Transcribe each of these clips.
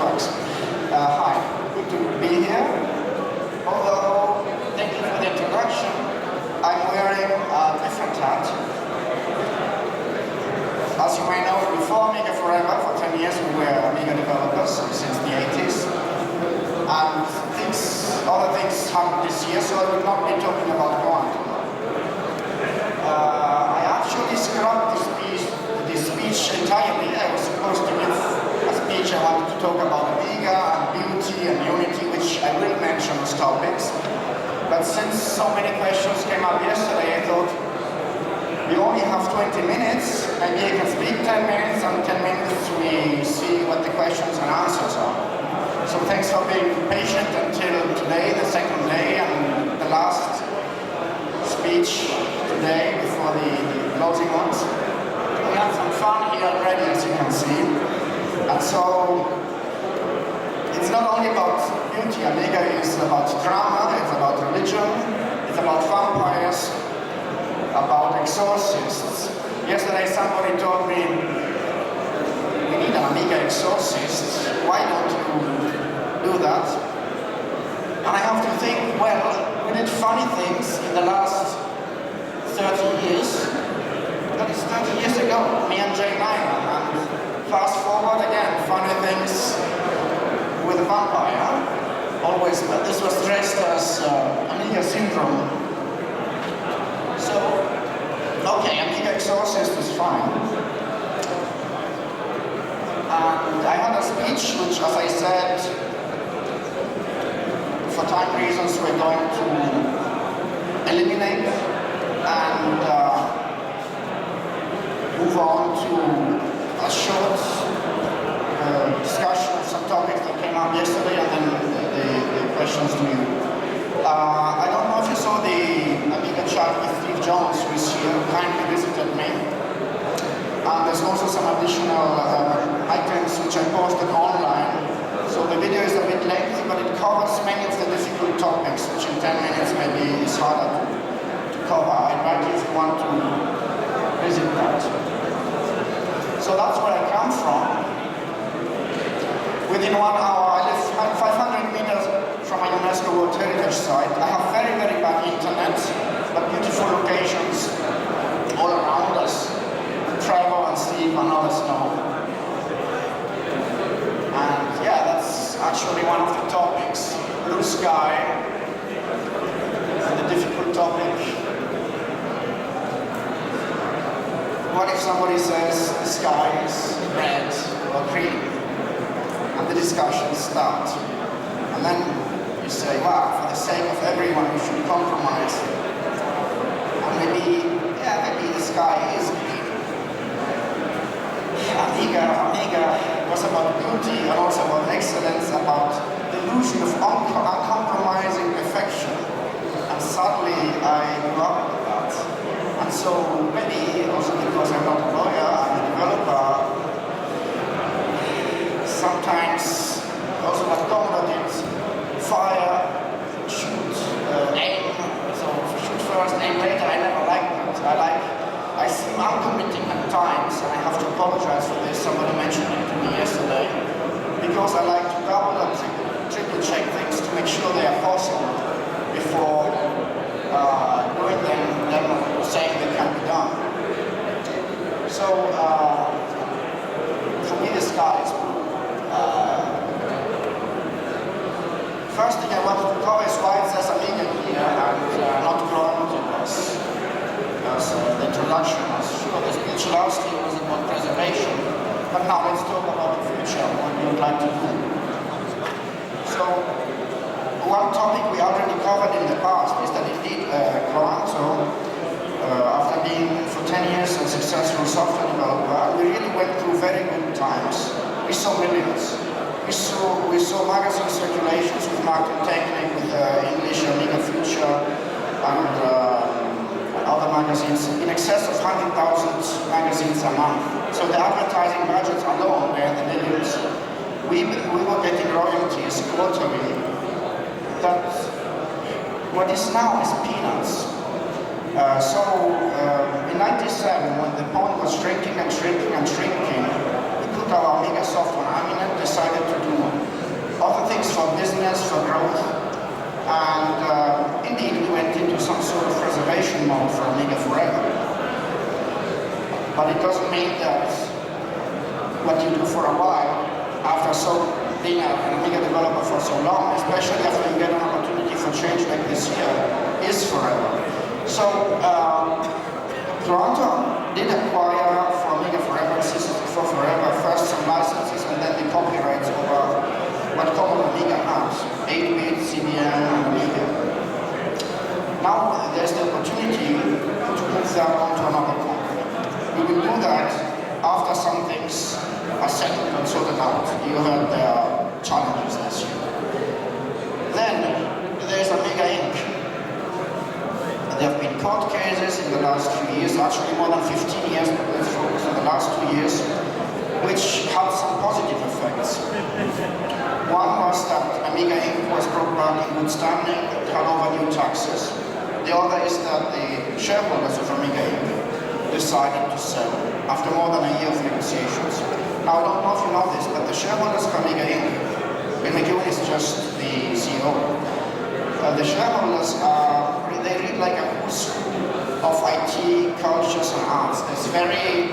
works. Hi, good to be here. Although, thank you for the introduction, I'm wearing a different hat. As you may know, before Amiga Forever, for 10 years we were Amiga developers since the 80s. And other things happened this year, so I will not be talking about quantum. I actually scrapped the speech entirely. I was supposed to give a speech. I wanted to talk about Amiga and beauty and unity, which I will mention as topics. But since so many questions came up yesterday, I thought we only have 20 minutes. Maybe I can speak 10 minutes, and 10 minutes we see what the questions and answers are. So thanks for being patient until today, the second day, and the last speech today before the closing ones. We had some fun here already, as you can see. And so it's not only about beauty. Amiga is about drama, it's about religion, it's about vampires, about exorcists. Yesterday somebody told me, we need an Amiga exorcist. Why don't you do that? And I have to think, well, we did funny things in the last 30 years. That is 30 years ago, me and Jay Nyman. And fast forward again, funny things with a vampire. Always, but this was dressed as Amiga syndrome. So, okay, Amiga exorcist is fine. And I had a speech which, as I said, for time reasons, we're going to eliminate and move on to a short discussion of some topics that came up yesterday, and then the questions to you. I don't know if you saw the Amiga chat with Steve Jones, who is here, kindly visited me. And there's also some additional items which I posted online. So the video is a bit lengthy, but it covers many of the difficult topics, which in 10 minutes maybe is harder to cover. I invite you if you want to visit that. So that's where I come from. Within 1 hour, I live 500 meters from a UNESCO World Heritage Site. I have very, very bad internet, but beautiful locations all around us. Trevor and Steve and others know. And yeah, that's actually one of the topics. Blue sky, and the difficult topic. What if somebody says the sky is red or green? And the discussions start. And then you say, wow, for the sake of everyone, we should compromise. And maybe the sky is green. Amiga was about beauty and also about excellence, about the illusion of uncompromising perfection. And sadly, I grew up with that. And so maybe also because I'm not a lawyer, I'm a developer, sometimes also what Commodore did, fire, shoot, aim. So shoot first, aim later, I never liked that. I seem uncommitting at times, and I have to apologize for this. Somebody mentioned it to me yesterday, because I like to double and triple check things to make sure they are possible before doing them, then saying they can be done. So, for me, the sky is blue. First thing I wanted to cover is why it says Amiga here and not chronology. The introduction was sure the speech last year was about preservation, but now let's talk about the future, what we would like to do. So, one topic we already covered in the past is that indeed Quantum, after being for 10 years a successful software developer, we really went through very good times. We saw millions. We saw magazine circulations with Martin Technic, with English Amiga Future, and other magazines, in excess of 100,000 magazines a month. So the advertising budgets alone were in the millions. We were getting royalties quarterly. That what is now is peanuts. In '97, when the phone was shrinking and shrinking and shrinking, we put our Amiga software on Amiga, decided to do other things for business, for growth, and indeed we went into some sort of preservation mode for Amiga forever. But it doesn't mean that what you do for a while, after being an Amiga developer for so long, especially after you get an opportunity for change like this year, is forever. So Toronto did acquire for Amiga Forever, for Forever, first some licenses and then the copyrights over what Commodore Amiga has, 8-bit, CDM, and Amiga. Now there's the opportunity to move that on to another company. We will do that after some things are settled and sorted out. You heard their challenges this year. Then there's Amiga Inc. There have been court cases in the last few years, actually more than 15 years, but let's focus on the last 2 years, which had some positive effects. One was that Amiga Inc. was brought back in good standing, had over new taxes. The other is that the shareholders of Amiga Inc. decided to sell after more than a year of negotiations. Now, I don't know if you know this, but the shareholders of Amiga Inc., Ben McEwen is just the CEO. The shareholders they read like a who's who of IT, cultures, and arts. There's very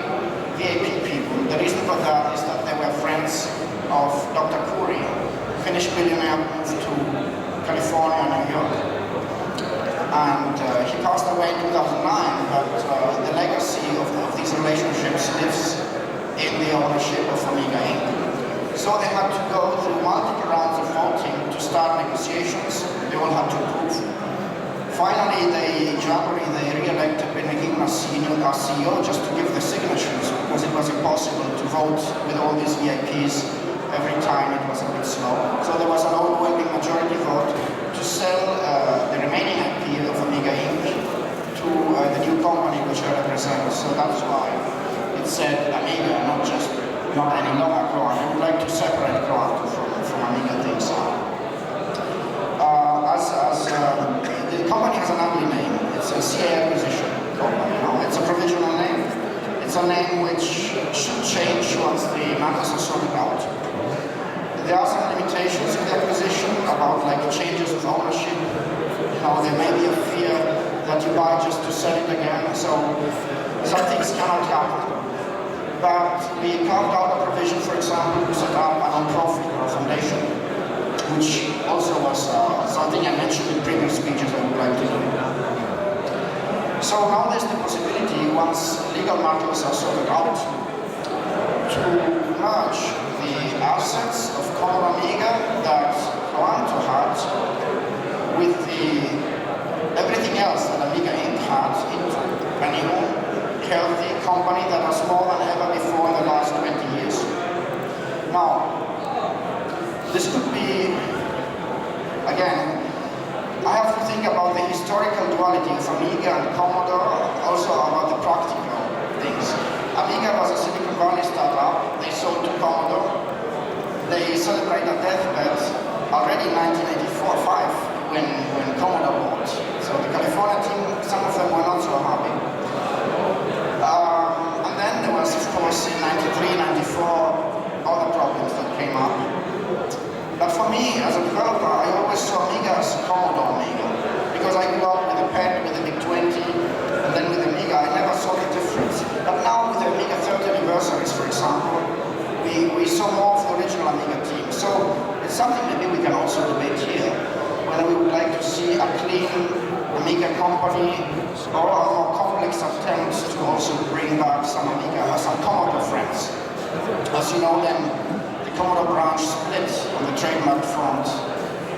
VIP people. The reason for that is that they were friends of Dr. Curry, Finnish billionaire, moved to California and New York. And he passed away in 2009, but the legacy of these relationships lives in the ownership of Amiga Inc. So they had to go through multiple rounds of voting to start negotiations. They all had to approve. Finally, in January, they re-elected Ben McEwen as CEO just to give the signatures, because it was impossible to vote with all these VIPs every time. It was a bit slow. So there was an overwhelming majority vote to sell the remaining IP of Amiga Inc. to the new company which I represent. So that's why it said Amiga, not any longer Croat. I would like to separate Croat from Amiga things. The company has an ugly name. It's a CA acquisition company. It's a provisional name. It's a name which should change once the matters are sorted out. There are some limitations in the acquisition about like changes of ownership. There may be a fear that you buy just to sell it again. So some things cannot happen. But we carved out a provision, for example, to set up a non-profit or a foundation, which also was something I mentioned in previous speeches I would like to do. So now there's the possibility, once legal matters are sorted out, to merge the assets of Commodore Amiga that Toronto had with everything else that Amiga Inc. had into a new, healthy company that was more than ever before in the last 20 years. Now, this could be, again, I have to think about the historical duality of Amiga and Commodore, also about the practical things. Amiga was a Silicon Valley startup. They sold to Commodore. They celebrated their deathbed already in 1984-5 when Commodore bought. So the California team, some of them were not so happy. And then there was, of course, in 93, 94, other problems that came up. But for me, as a developer, I always saw Amiga as Commodore Amiga, because I grew up with a PET, with a VIC-20, and then with Amiga. I never saw the difference. But now with the Amiga 30 anniversaries, for example, we saw more of the original Amiga team. So it's something maybe we can also debate here, whether we would like to see a clean Amiga company or a more complex attempt to also bring back some Amiga, some Commodore friends. As you know, then the Commodore branch split on the trademark front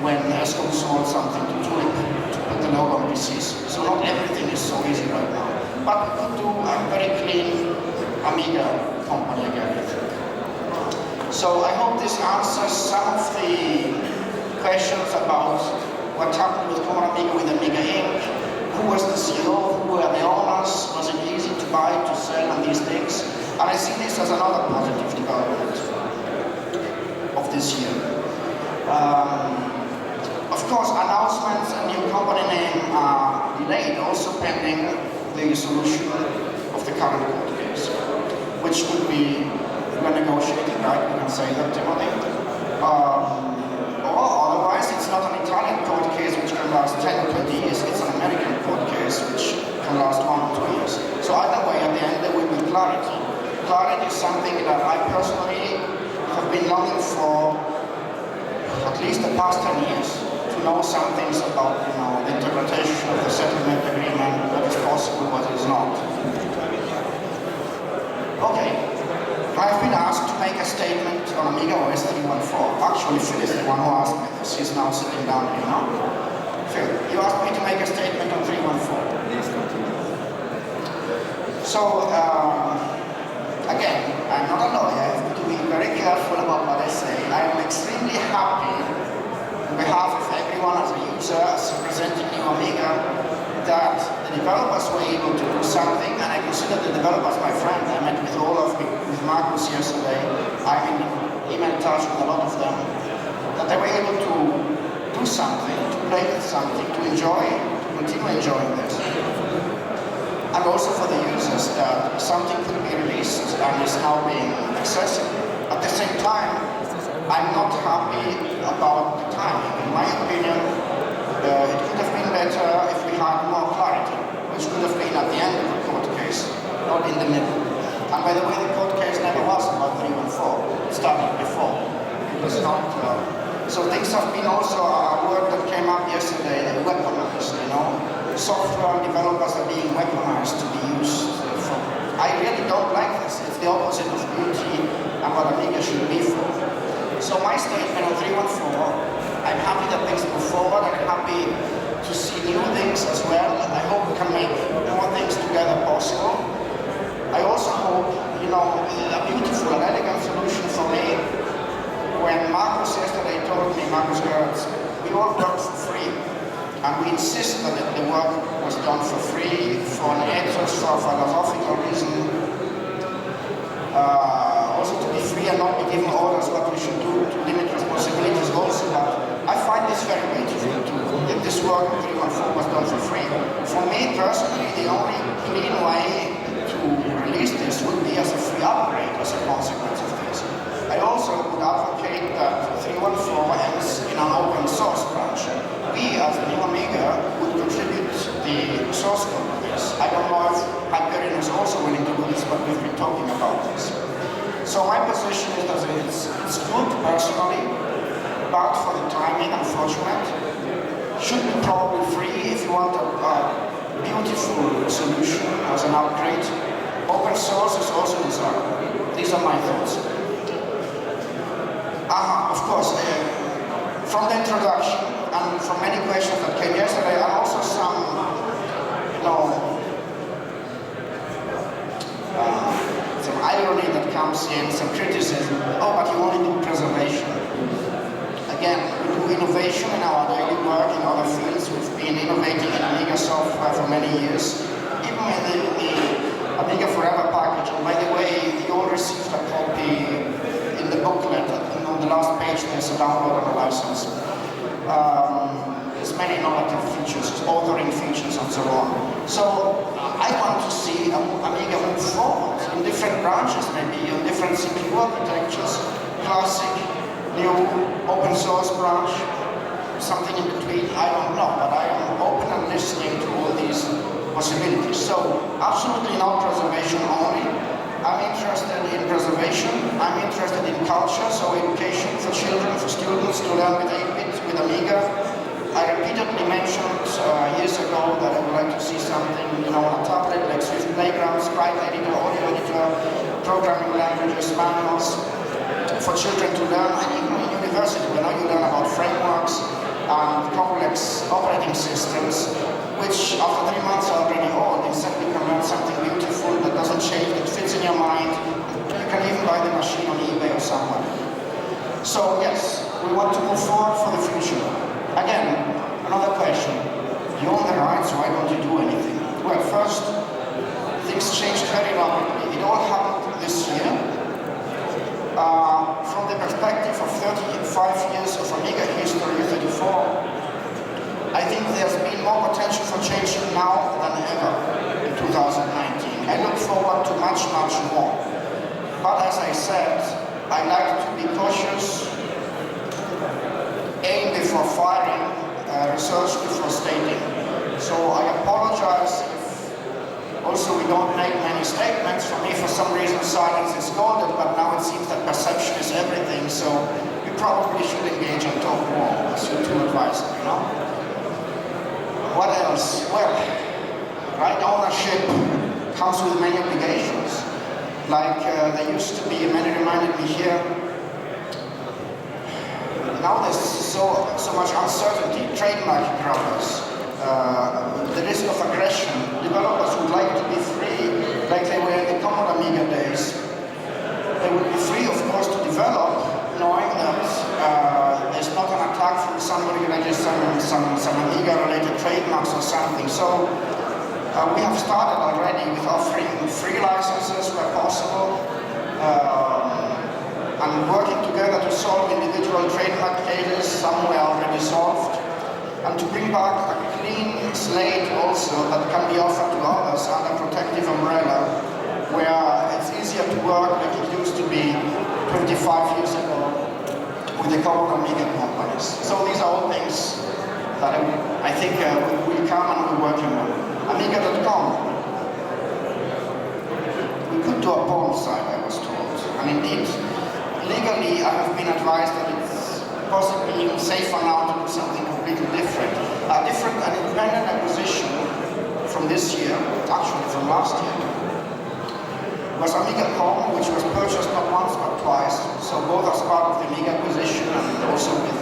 when ESCOM sold something to Tulip to put the logo on PCs. So not everything is so easy right now. But we could do a very clean Amiga company again, I think. So I hope this answers some of the questions about what happened with Commodore Amiga with Amiga Inc. Who was the CEO? Who were the owners? Was it easy to buy, to sell, and these things? And I see this as another positive development of this year. Of course, announcements and new company name are delayed, also pending the solution of the current court case, which would be, we're negotiating, right? We can say that, Timothy. last 10 or 20 years. It's an American code case which can last 1 or 2 years. So either way, at the end, there will be clarity. Clarity is something that I personally have been longing for at least the past 10 years, to know some things about, the interpretation of the settlement agreement, what is possible, what is not. Okay, I've been asked to make a statement on Amiga OS 3.14. Actually, Phil is the one who asked me this. He's now sitting down here now. Phil, you asked me to make a statement on 3.14. Yes, continue. So, again, I'm not a lawyer. I have to be very careful about what I say. I am extremely happy on behalf of everyone as a user, as representing New Amiga, that the developers were able to do something, and I consider the developers my friend. I met with all of with Marcus yesterday. I'm in email touch with a lot of them. That they were able to do something, to play with something, to enjoy, to continue enjoying this. And also for the users that something could be released and is now being accessible. At the same time, I'm not happy about the timing. In my opinion, it could have been better if we had more clarity, which could have been at the end of the court case, not in the middle. And by the way, the court case never was about 3.14. It started before. It was not. So things have been also a word that came up yesterday, weaponized, Software developers are being weaponized to be used for. I really don't like this. It's the opposite of beauty and what Amiga should be for. So my statement on 3.14, I'm happy that things move forward. I'm happy to see new things as well. I hope we can make more things together possible. I also hope, a beautiful and elegant solution for me. When Marcus yesterday told me, Marcus Gerrits, we all work for free. And we insist that the work was done for free, for an ethos, for a philosophical reason. Also to be free and not be given orders what we should do, to limit responsibilities also. But I find this very beautiful too, that this work in 3.14 was done for free. For me personally, the only clean way to release this would be as a free upgrade as a consequence of this. I also would advocate that 3.14 ends in an open source branch. We, as a New Amiga, would contribute the source code to this. I don't know if Hyperion is also willing to do this, but we've been talking about this. So my position is that it's good personally, but for the timing, unfortunate. Should be probably free if you want a beautiful solution as an upgrade. Open source is also desirable. These are my thoughts. Of course, from the introduction, and from many questions that came yesterday, and also some, some irony that comes in, some criticism. Oh, but you only do preservation. Again, we do innovation in our daily work in other fields. We've been innovating in Amiga software for many years. Even in the Amiga Forever package. And by the way, you all received a copy in the booklet. On the last page, there's a download of a license. There's many innovative features, authoring features and so on. So I want to see Amiga move forward in different branches, maybe in different CPU architectures, classic, new, open source branch, something in between, I don't know, but I am open and listening to all these possibilities. So absolutely not preservation only. I'm interested in preservation, I'm interested in culture, so education for children, for students to learn with 8-bit, with Amiga. I repeatedly mentioned years ago that I would like to see something, on a tablet like Swift Playground, Sprite Editor, Audio Editor, programming languages, manuals for children to learn, and even in university, when you learn about frameworks and complex operating systems, which after 3 months are already old. Instead, you can learn something beautiful that doesn't change, that fits in your mind. You can even buy the machine on eBay or somewhere. So yes, we want to move forward for the future. Again, another question. You own the rights, why don't you do anything? Well, first, things changed very rapidly. It all happened this year. From the perspective of 35 years of Amiga history, 34, I think there's been more potential for change now than ever in 2019. I look forward to much, much more. But as I said, I like to be cautious, aim before firing, research before So I apologize if also we don't make many statements. For me, for some reason, silence is golden, but now it seems that perception is everything, so we probably should engage and talk more, as you two advised, you know? What else? Well, right ownership comes with many obligations. Like there used to be, many reminded me here, now there's so much uncertainty, trademark grabbers, the risk of aggression. Developers would like to be free, like they were in the common Amiga days. They would be free, of course, to develop, knowing that there's not an attack from somebody registering some Amiga-related trademarks or something. So we have started already with offering free licenses where possible, and working together to solve individual trademark cases. Some were already solved, and to bring back a clean slate also that can be offered to others under protective umbrella, where it's easier to work like it used to be 25 years ago with the common Amiga companies. So these are all things that I think will come and we're working on. Amiga.com. We could do a porn site, I was told, and indeed, legally, I have been advised that it's possibly even safer now to do something completely different. An independent acquisition from this year, actually from last year, was Amiga.com, which was purchased not once but twice. So both as part of the Amiga acquisition and also with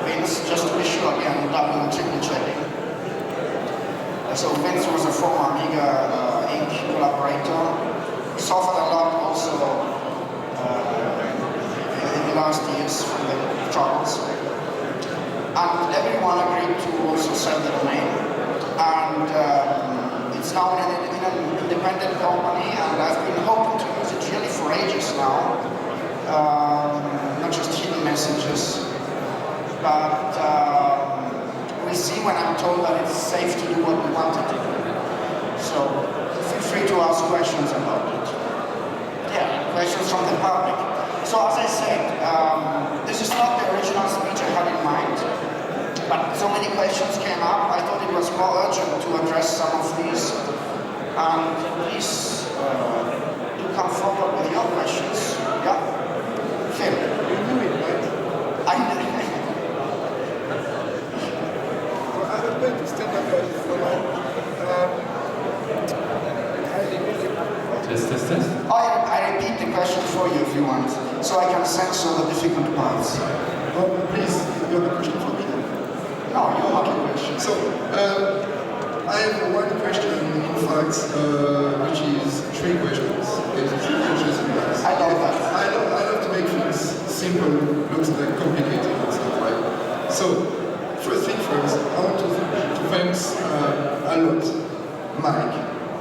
Vince, just to be sure again, double and triple checking. So Vince was a former Amiga Inc. collaborator. He suffered a lot also in the last years from the troubles. And everyone agreed to also sell the domain. And it's now in an independent company, and I've been hoping to use it really for ages now. Not just hidden messages, but we see when I'm told that it's safe to do what we wanted to do. So feel free to ask questions about it. Yeah, questions from the public. So as I said, this is not the original speech I had in mind, but so many questions came up, I thought it was more urgent to address some of these. And please do come forward with your questions. Yeah? Phil? You do it, right? I did. I'm going to stand up for now. Test. I repeat the question for you if you want, so I can censor the difficult parts. Oh, please, you have a question for me? No, you have a question. So, I have one question, in fact, which is 3 questions. I love that. I love to make things simple, looks like complicated and stuff like that. So, first thing first, I want to thank a lot Mike,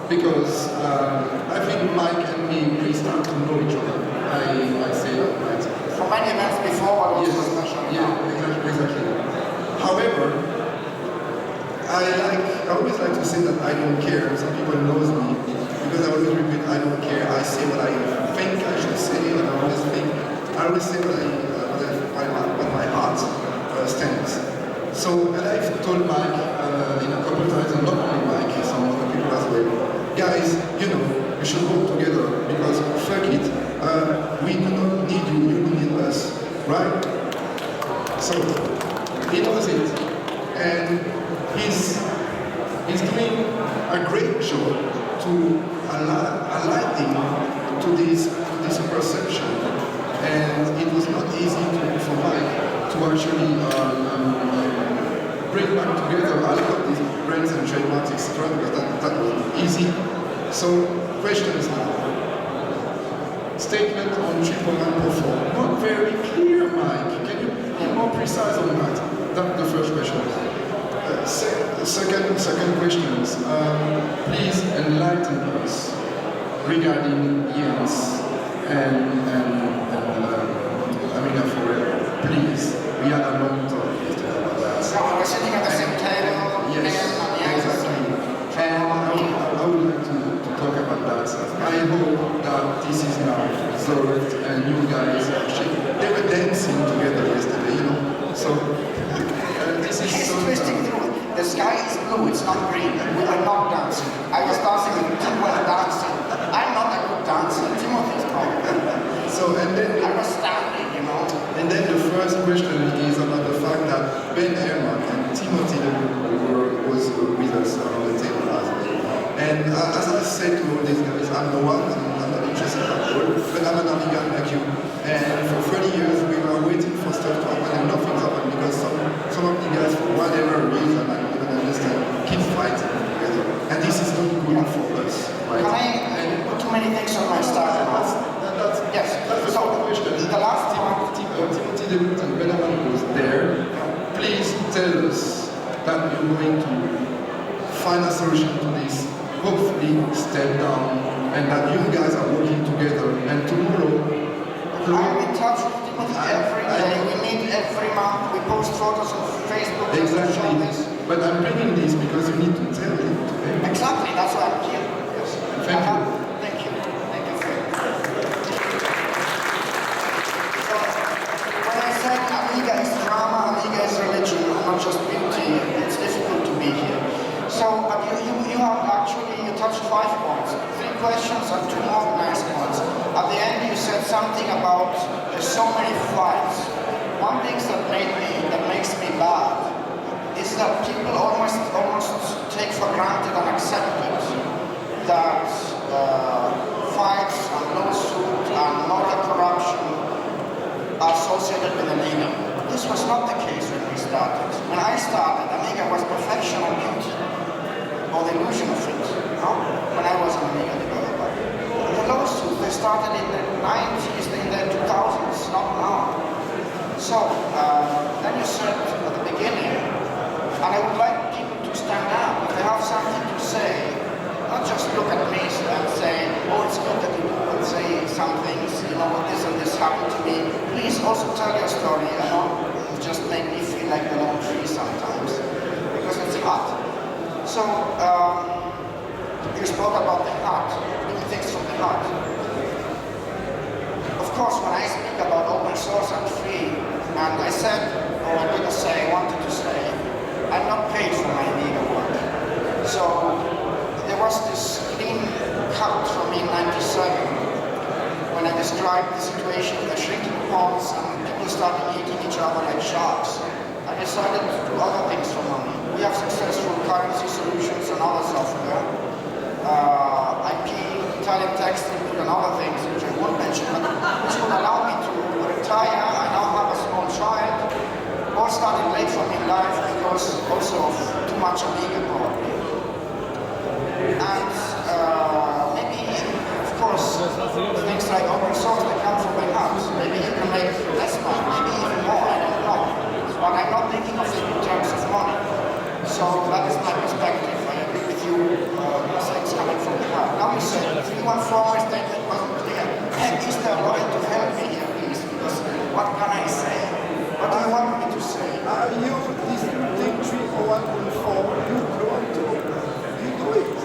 because I think Mike and me, we start to know each other. I say that, right? From many events before, but also Yes. especially Yeah, now. exactly. However, I always like to say that I don't care. Some people knows me because I always repeat I don't care. I say what I think I should say, and I always say what my heart stands. So, and I've told Mike in a couple of times, and not only Mike, some other people as well. Guys, you know, we should work together because fuck it, we do not need you, you need us, right? So, he knows it, and he's doing a great job to aligning to this perception, and it was not easy for Mike to actually bring back together a lot of these brands and trademarks, etc. Because that wasn't easy. So, questions now. Statement on 3.1.4. Not very clear, Mike. Can you be more precise on that? That's the first question. Second question is, please enlighten us regarding Jens and Amiga Forever. Please, we had a long talk about that. So we're sitting at the same table. Yes, exactly. And I would like to talk about that. I hope that this is now resolved and you guys actually, they were dancing together yesterday, you know. So this is He's so twisting through. The sky is blue, it's not green. We were not dancing. I was dancing with two well dancing. I'm not a good dancer. Timothy's probably. So, and then I was standing, you know. And then the first question is about the fact that Ben Herman and Timothy was with us on the table as well. And as I said to all these guys, I'm no one, I'm not interested at all, but I'm an Amiga like you. And for 30 years we were waiting for stuff to happen and nothing's happened because some of the guys, for whatever reason, I don't even understand, keep fighting together. And this is not good for us, right? Can I put too many things on my start? Yes. That's the question. The last time Timothy Debut and Benjamin was there. Please tell us that you're going to find a solution to this, hopefully step down, and that you guys are working together. And tomorrow, I'm in touch with Timothy every day. We meet every month. We post photos on Facebook. Exactly. But I'm bringing this because you need to tell it today. Exactly. That's why I'm here. Yes. Thank you. Thank you. Thank you, Fred. So, when I said Amiga is drama, Amiga is religion, not just beauty, it's difficult to be here. So, but you have actually, you touched 5 points. 3 questions and 2 more nice points. At the end, you said something about there's so many fights. One thing that makes me bad is that people almost take for granted and accepted that fights and lawsuit and moral corruption are associated with Amiga. This was not the case when we started. When I started, Amiga was perfection and beauty, or the illusion of it, when I was an Amiga developer. The lawsuit, they started in the 90s, in the 2000s, not now. So, then you said at the beginning, and I would like people to stand up, if they have something to say, not just look at me and say, oh, it's good that you would say some things, you know, this and this happened to me. Please also tell your story, and not just make me feel like the lone tree sometimes, because it's hard. So, you spoke about the heart, doing things from the heart. Of course, when I speak about open source and free, and I said, or I didn't say, I wanted to say, I'm not paid for my Amiga work. So, there was this clean cut from me in '97 when I described the situation with the shrinking ponds and people started eating each other like sharks. I decided to do other things for money. We have successful currency solutions and other software. IP, Italian text input and other things which I won't mention, but which would allow me to retire. I now have a small child. All started late for me in life because also of too much Amiga probably. And maybe, of course, things like open source, they come from my house. Maybe you can make less money, maybe even more, I don't know. But I'm not thinking of it in terms of money. So that is my perspective. I agree with you, things coming from the heart. Now you said, 314 statement wasn't clear. Heck, is there a lawyer to help me here, please? Because what can I say? What do you want me to say? You distributing 3 or 1.4, you clone to, you do it.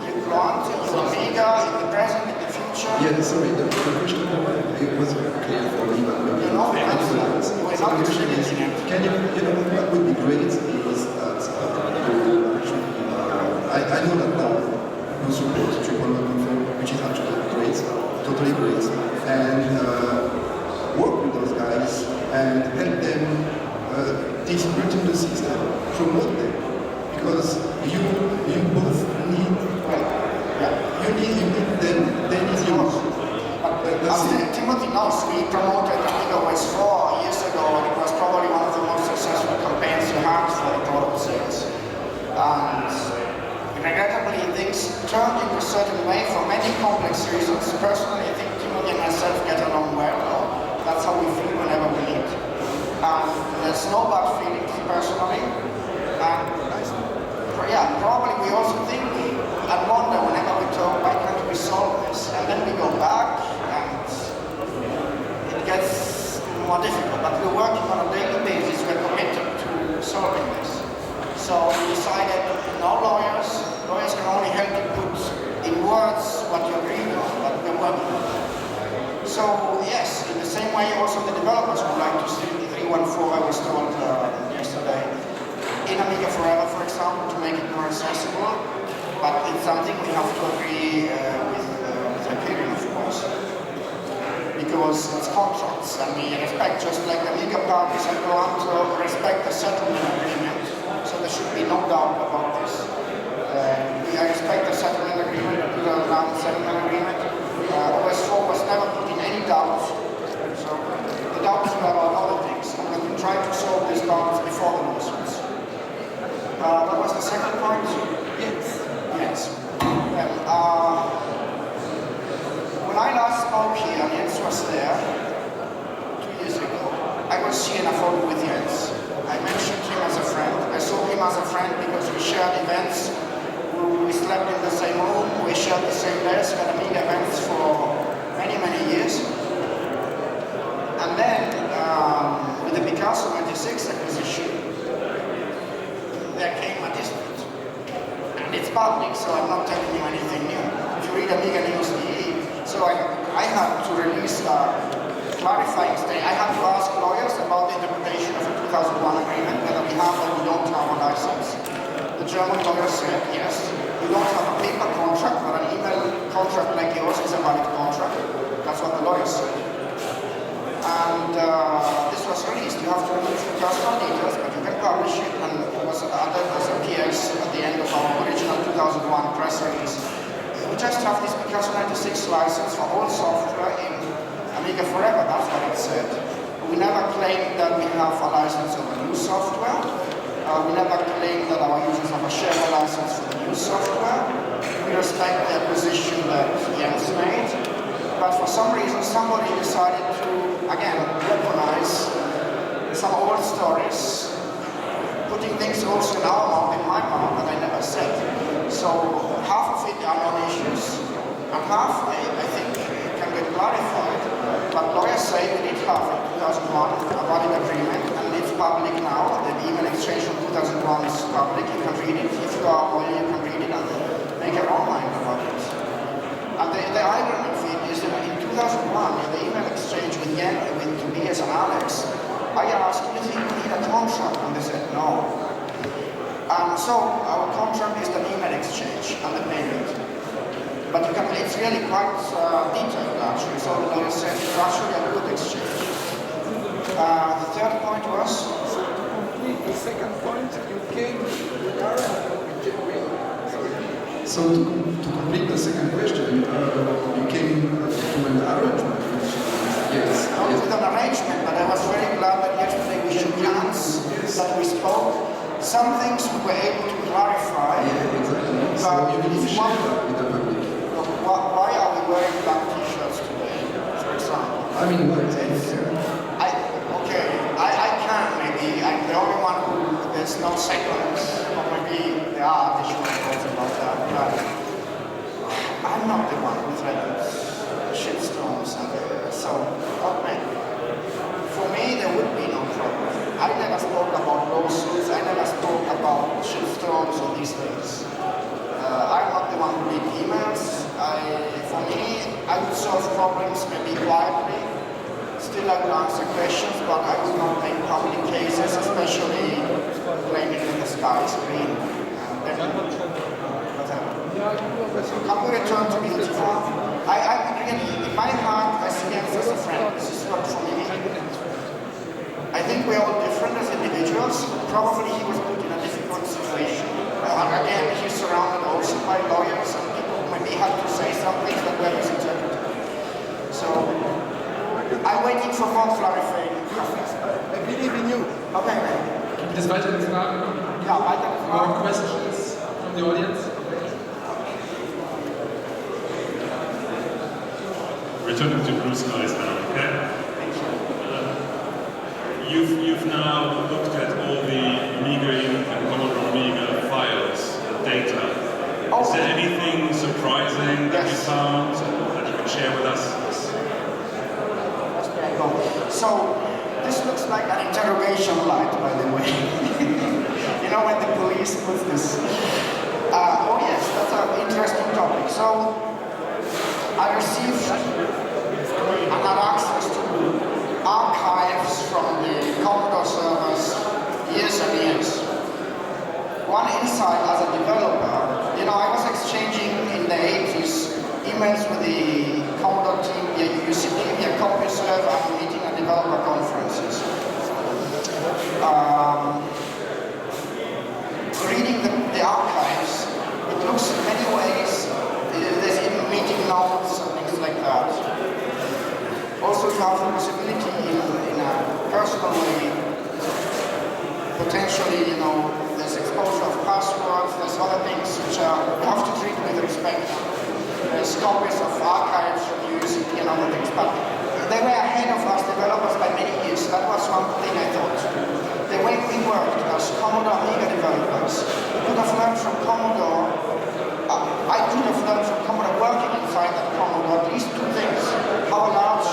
You clone to your Amiga in the present, in the future? Yeah, sorry, the question it was very clear for me, but maybe You know, for anyone else. we're So not the question is, distributing it. can you know, what would be great is that you actually, I know that now you support 3.1.4, which is actually great, totally great, and work with those guys and help them distribute the system, promote them, because you both need, you need them, they need you. As Timothy knows, we promoted Amiga OS 4 years ago, and it was probably one of the most successful campaigns we had for the product sales. And regrettably, things turned in a certain way for many complex reasons. Personally, I think Timothy and myself get along well. That's how we feel whenever we meet. And there's no bad feelings, personally. And yeah, probably we also think and wonder whenever we talk, why can't we solve this? And then we go back, and it gets more difficult. But we're working on a daily basis. We're committed to solving this. So we decided no lawyers. Lawyers can only help you put in words what you agree on, but we're working on it. So yes, in the same way also the developers would like to see the 314, I was told yesterday. in Amiga Forever, for example, to make it more accessible, but it's something we have to agree with Hyperion, of course, because it's contracts, and we respect, just like Amiga parties and go on to respect the settlement agreement, so there should be no doubt about this. I respect the settlement agreement, the settlement agreement. OS4 was never put in any doubt, so the doubts were about other things, and we've been trying to solve these doubts before the lawsuits. What was the second point? Yes. Well, when I last spoke here, Jens was there 2 years ago. I was here in a photo with Jens. I mentioned him as a friend. I saw him as a friend because we shared events. We slept in the same room. We shared the same desk at Amiga events for many, many years. And then, with the Picasso 96 acquisition, there came a dispute. And it's public, so I'm not telling you anything new. If you read Amiga News.de, so I had to release a clarifying statement. I had to ask lawyers about the interpretation of the 2001 agreement, whether we have or we don't have a license. The German lawyer said, yes, we don't have a paper contract, but an email contract like yours is a valid contract. That's what the lawyer said. And this was released. You have to remove the personal details, but you can publish it, and it was a PS at the end of our original 2001 press release. We just have this Picasso 96 license for all software in Amiga Forever, that's what it said. We never claimed that we have a license of the new software. We never claimed that our users have a shared license for the new software. We respect the position that Jens made. But for some reason, somebody decided to, again, weaponize some old stories, putting things also in our mouth, in my mouth, that I never said. So half of it are non-issues, and half, I think, can get clarified. But lawyers say we did have in 2001 a valid agreement, and it's public now. The email exchange from 2001 is public. You can read it. If you are a lawyer, you can read it and make your own mind about it. And the irony of it is that in 2001, in the email exchange with Tobias and Alex, I asked, do you think we need a contract? And they said no. So our contract is the email exchange and the payment. But it's really quite detailed actually, so the lawyer said it's actually a good exchange. The third point was? So to complete the second point, you came with So to complete the second question, you came to an arrangement, which yes. Not with an arrangement, but I was very glad that yesterday we shook hands, that we spoke. Some things we were able to clarify. Yeah, exactly. So But you need to share that with the public. Why are we wearing black t-shirts today, for example? I mean, what? I can maybe. I'm the only one who, there's no seconds, or maybe there are additional thoughts about that, but I'm not the one who threatens shitstorms, and so, for me, there would be no problem. I never spoke about lawsuits, I never spoke about shitstorms or these things. I'm not the one who read emails. For me, I would solve problems maybe quietly. Still, I would answer questions, but I would not make public cases, especially claiming that the sky is green. Can we return to beautiful? I really, in my heart, I see him as a friend. This is not for me. I think we're all different as individuals. Probably he was put in a difficult situation. And again, he's surrounded also by lawyers and people who maybe had to say some things that were misinterpreted. So, I'm waiting for more clarifying. I believe in you. Okay. Gibt es weitere Fragen? Ja, weitere Fragen. More questions from the audience? Returning to blue skies now, okay? You've now looked at all the Amiga and Commodore Amiga files, data. Is there anything surprising that you found that you can share with us? So, this looks like an interrogation light, by the way. You know when the police puts this? Oh yes, that's an interesting topic. So, I received and had access to archives from the Commodore servers years and years. have the possibility in a personal way, potentially, there's exposure of passwords, there's other things which you have to treat with respect. There's copies of archives you're using, other things, but they were ahead of us developers by many years. That was one thing I thought. The way we worked as Commodore Amiga developers, we could have learned from Commodore, I could have learned from Commodore working inside that Commodore at least two things: how a large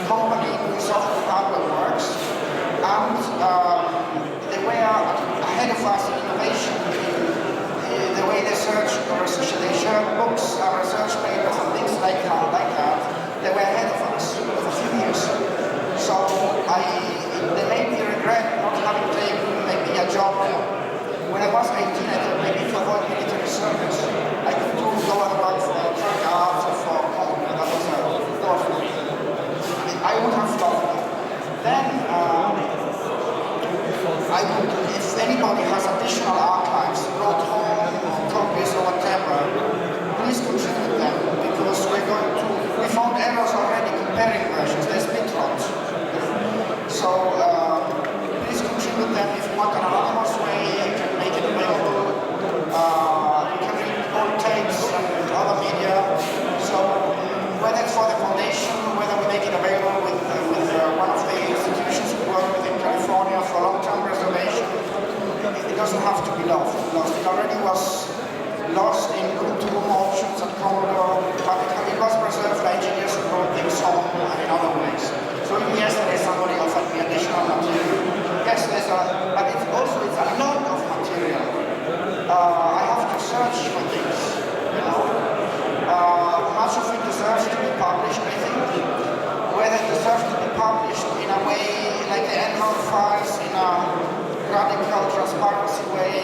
company with software hardware works, and they were ahead of us in innovation in the way they search research. They share books, research papers, and things like that. They were ahead of us for a few years. So they made me regret not having taken maybe a job there. When I was 18, I thought maybe to avoid military service, I could go and work for Electronic Arts or for Commodore. That was a thought for me. I would have loved that. Then I would, if anybody has additional archives, brought home copies or whatever, please contribute them, because we found errors already comparing versions. There's bitrot. So please contribute them if you want an anonymous way. You can make it available. You can read old tapes and other media. So whether it's for the foundation, whether we make it available with one of the institutions we work with in California for long-term preservation, it doesn't have to be lost. It already was lost in room-to-room auctions at Commodore, but it was preserved by engineers who brought things home in other ways. So even yesterday somebody offered me additional material. Yes, but it's a lot of material. I have to search for things, Much of it deserves to be published, I think. Whether it deserves to be published in a way like the Enron files, in a radical transparency way,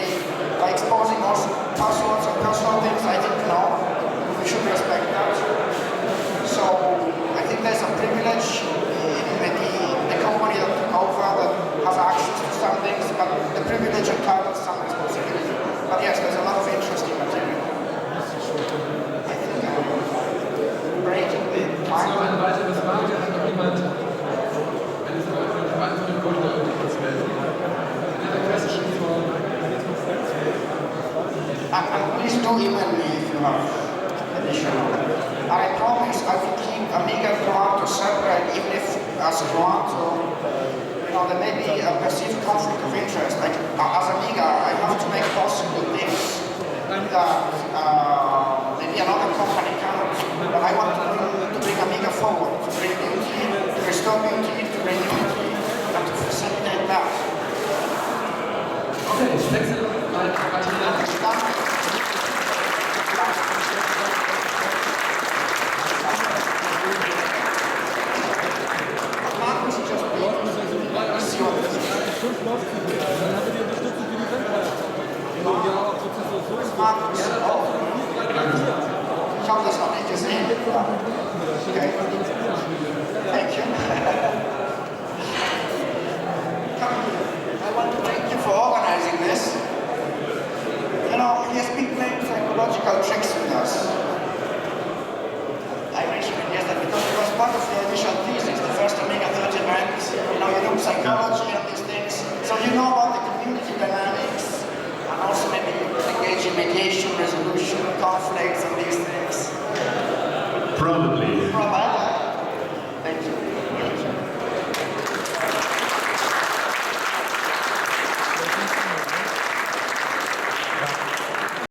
by exposing also passwords and personal things, I think no. We should respect that. So I think there's a privilege in the company that took over that has access to some things, but the privilege entitles some responsibility. But yes, there's a lot of interesting material. I think I'm breaking the time. Noch eine weitere Frage, hat noch jemand eine weitere Runde kurz melden? In der klassischen Form. And please do email me if you have additional. And I promise I will keep Amiga and Toronto separate, even if as Toronto, there may be a perceived conflict of interest. Like as Amiga, I have to make possible things that maybe another company cannot. But I want to bring Amiga forward, to bring beauty, to restore beauty, to bring unity, and to facilitate that. Okay, ich wechsle mal Material. Ich habe das noch nicht gesehen. Okay. Thank you. I want to thank you for organizing this. He has been playing psychological tricks with us.